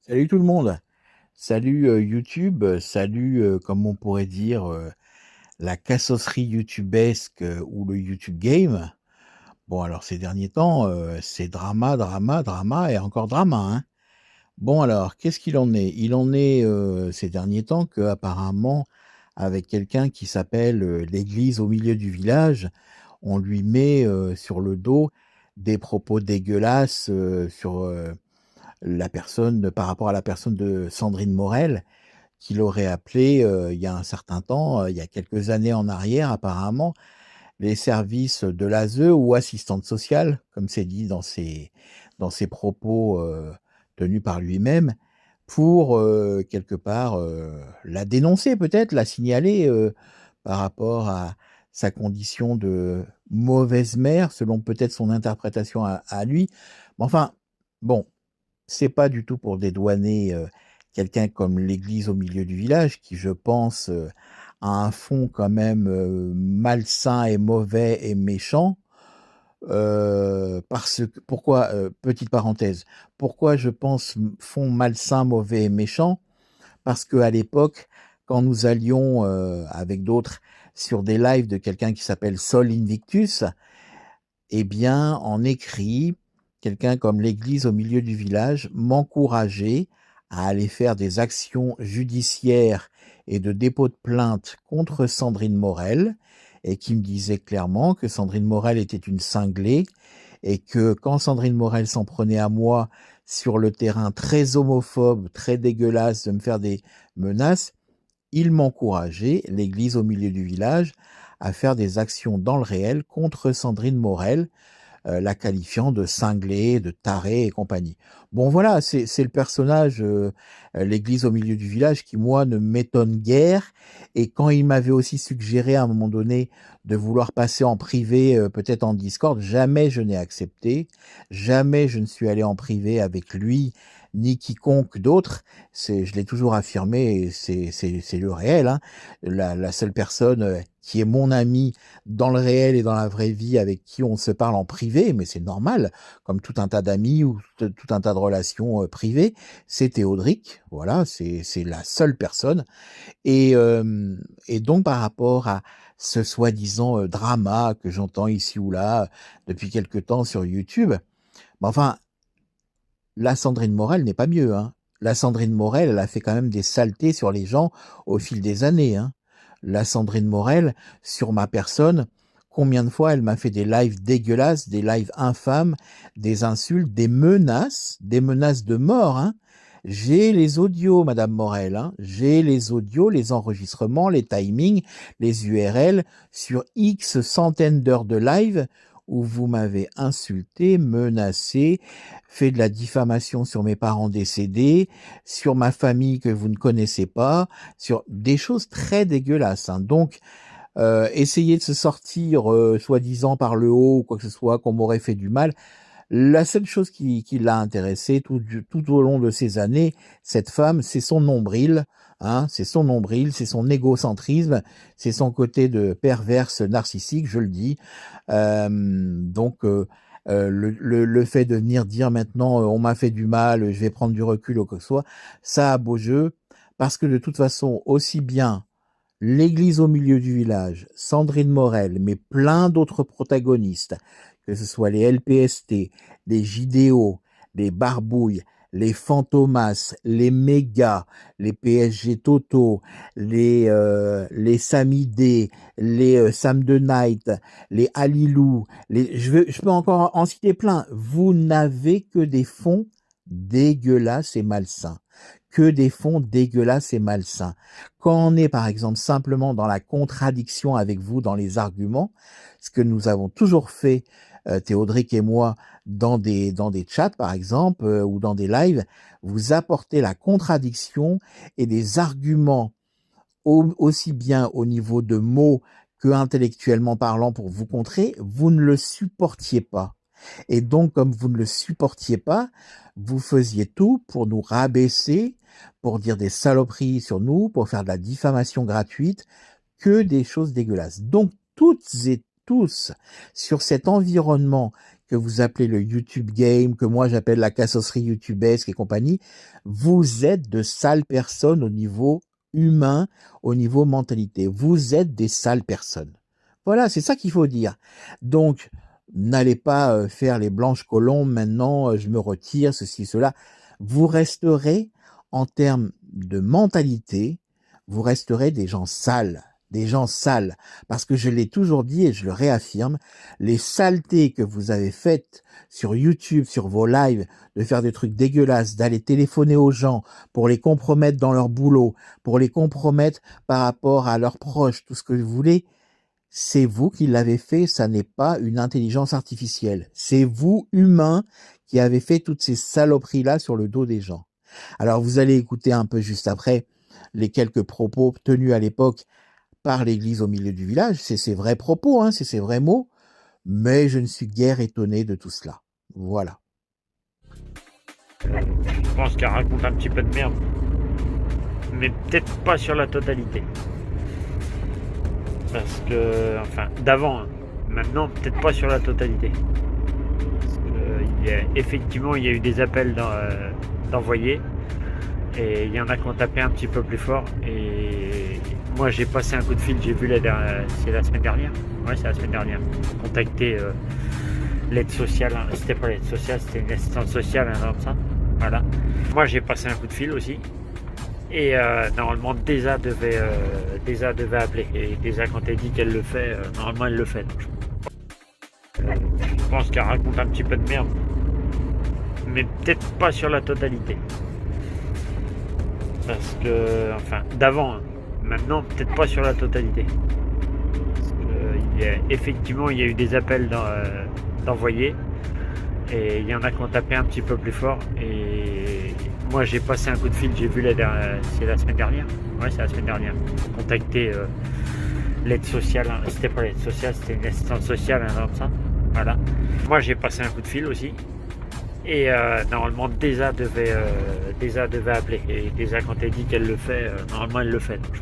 Salut tout le monde. Salut YouTube, salut comme on pourrait dire la cassosserie youtubesque ou le YouTube game. Bon alors ces derniers temps c'est drama, drama, drama et encore drama, hein. Bon alors qu'est-ce qu'il en est? Il en est ces derniers temps que apparemment avec quelqu'un qui s'appelle l'église au milieu du village, on lui met sur le dos des propos dégueulasses sur la personne par rapport à la personne de Sandrine Morel qu'il aurait appelé, il y a un certain temps, il y a quelques années en arrière apparemment, les services de l'ASE ou assistante sociale, comme c'est dit dans ses propos, tenus par lui-même, pour, quelque part, la dénoncer peut-être, la signaler, par rapport à sa condition de mauvaise mère, selon peut-être son interprétation à lui. Mais enfin, bon, c'est pas du tout pour dédouaner, quelqu'un comme l'église au milieu du village qui, je pense, a un fond quand même, malsain et mauvais et méchant. Parce que pourquoi, petite parenthèse, pourquoi je pense fond malsain, mauvais et méchant? Parce qu'à l'époque, quand nous allions, avec d'autres sur des lives de quelqu'un qui s'appelle Sol Invictus, eh bien, en écrit, quelqu'un comme l'église au milieu du village m'encourageait à aller faire des actions judiciaires et de dépôt de plainte contre Sandrine Morel, et qui me disait clairement que Sandrine Morel était une cinglée, et que quand Sandrine Morel s'en prenait à moi sur le terrain très homophobe, très dégueulasse, de me faire des menaces, il m'encourageait, l'église au milieu du village, à faire des actions dans le réel contre Sandrine Morel, la qualifiant de cinglée, de tarée et compagnie. Bon voilà, c'est le personnage, l'église au milieu du village qui, moi, ne m'étonne guère. Et quand il m'avait aussi suggéré à un moment donné de vouloir passer en privé, peut-être en Discord, jamais je n'ai accepté. Jamais je ne suis allé en privé avec lui, ni quiconque d'autre. Je l'ai toujours affirmé, et c'est le réel, hein. La seule personne qui est mon ami dans le réel et dans la vraie vie, avec qui on se parle en privé, mais c'est normal, comme tout un tas d'amis ou tout un tas de relations privées, c'est Théodric. Voilà, c'est la seule personne. Et donc par rapport à ce soi-disant drama que j'entends ici ou là depuis quelque temps sur YouTube, bah, enfin, la Sandrine Morel n'est pas mieux, hein. La Sandrine Morel, elle a fait quand même des saletés sur les gens au fil des années, hein. La Sandrine Morel, sur ma personne, combien de fois elle m'a fait des lives dégueulasses, des lives infâmes, des insultes, des menaces de mort, hein. J'ai les audios, Madame Morel, hein. J'ai les audios, les enregistrements, les timings, les URL sur X centaines d'heures de live où vous m'avez insulté, menacé, fait de la diffamation sur mes parents décédés, sur ma famille que vous ne connaissez pas, sur des choses très dégueulasses, hein. Donc, essayer de se sortir, soi-disant par le haut ou quoi que ce soit, qu'on m'aurait fait du mal, la seule chose qui l'a intéressée tout au long de ces années, cette femme, c'est son nombril, hein, c'est son nombril, c'est son égocentrisme, c'est son côté de perverse narcissique, je le dis. Donc, le fait de venir dire maintenant, on m'a fait du mal, je vais prendre du recul ou quoi que ce soit, ça a beau jeu, parce que de toute façon, aussi bien l'église au milieu du village, Sandrine Morel, mais plein d'autres protagonistes, que ce soit les LPST, les JDO, les Barbouilles, les Fantomas, les Méga, les PSG Toto, les Samidé, les Sam the Night, les Alilou, je peux encore en citer plein. Vous n'avez que des fonds dégueulasses et malsains. Que des fonds dégueulasses et malsains. Quand on est, par exemple, simplement dans la contradiction avec vous dans les arguments, ce que nous avons toujours fait, Théodric et moi, dans des chats, par exemple, ou dans des lives, vous apportez la contradiction et des arguments aussi bien au niveau de mots que intellectuellement parlant pour vous contrer, vous ne le supportiez pas. Et donc, comme vous ne le supportiez pas, vous faisiez tout pour nous rabaisser, pour dire des saloperies sur nous, pour faire de la diffamation gratuite, que des choses dégueulasses. Donc, toutes et tous, sur cet environnement que vous appelez le YouTube game, que moi j'appelle la cassosserie youtubesque et compagnie, vous êtes de sales personnes au niveau humain, au niveau mentalité. Vous êtes des sales personnes. Voilà, c'est ça qu'il faut dire. Donc, n'allez pas faire les blanches colombes maintenant, je me retire, ceci, cela. Vous resterez, en termes de mentalité, vous resterez des gens sales. Des gens sales. Parce que je l'ai toujours dit et je le réaffirme, les saletés que vous avez faites sur YouTube, sur vos lives, de faire des trucs dégueulasses, d'aller téléphoner aux gens pour les compromettre dans leur boulot, pour les compromettre par rapport à leurs proches, tout ce que vous voulez, c'est vous qui l'avez fait, ça n'est pas une intelligence artificielle. C'est vous, humains, qui avez fait toutes ces saloperies-là sur le dos des gens. Alors vous allez écouter un peu juste après les quelques propos tenus à l'époque par l'église au milieu du village. C'est ses vrais propos, hein, c'est ses vrais mots, mais je ne suis guère étonné de tout cela. Voilà. Je pense qu'elle raconte un petit peu de merde, mais peut-être pas sur la totalité. Parce que, enfin, d'avant, hein. Maintenant, peut-être pas sur la totalité. Parce que, effectivement, il y a eu des appels d'envoyés, et il y en a qui ont tapé un petit peu plus fort. Et moi, j'ai passé un coup de fil, j'ai vu c'est la semaine dernière. Ouais, c'est la semaine dernière. Contacter l'aide sociale, hein. C'était pas l'aide sociale, c'était une assistante sociale, un comme ça. Voilà. Moi, j'ai passé un coup de fil aussi. Et normalement, Desa devait appeler. Et Desa, quand elle dit qu'elle le fait, normalement, elle le fait. Donc, je pense qu'elle raconte un petit peu de merde, mais peut-être pas sur la totalité. Parce que, enfin, d'avant, hein. Maintenant, peut-être pas sur la totalité. Parce que, effectivement, il y a eu des appels d'envoyés, et il y en a qui ont tapé un petit peu plus fort. Et moi, j'ai passé un coup de fil, j'ai vu c'est la semaine dernière. Ouais, c'est la semaine dernière. Contacter l'aide sociale, hein. C'était pas l'aide sociale, c'était une assistante sociale, un comme ça. Voilà. Moi, j'ai passé un coup de fil aussi. Et normalement, Desa devait appeler. Et Desa, quand elle dit qu'elle le fait, normalement, elle le fait. Donc,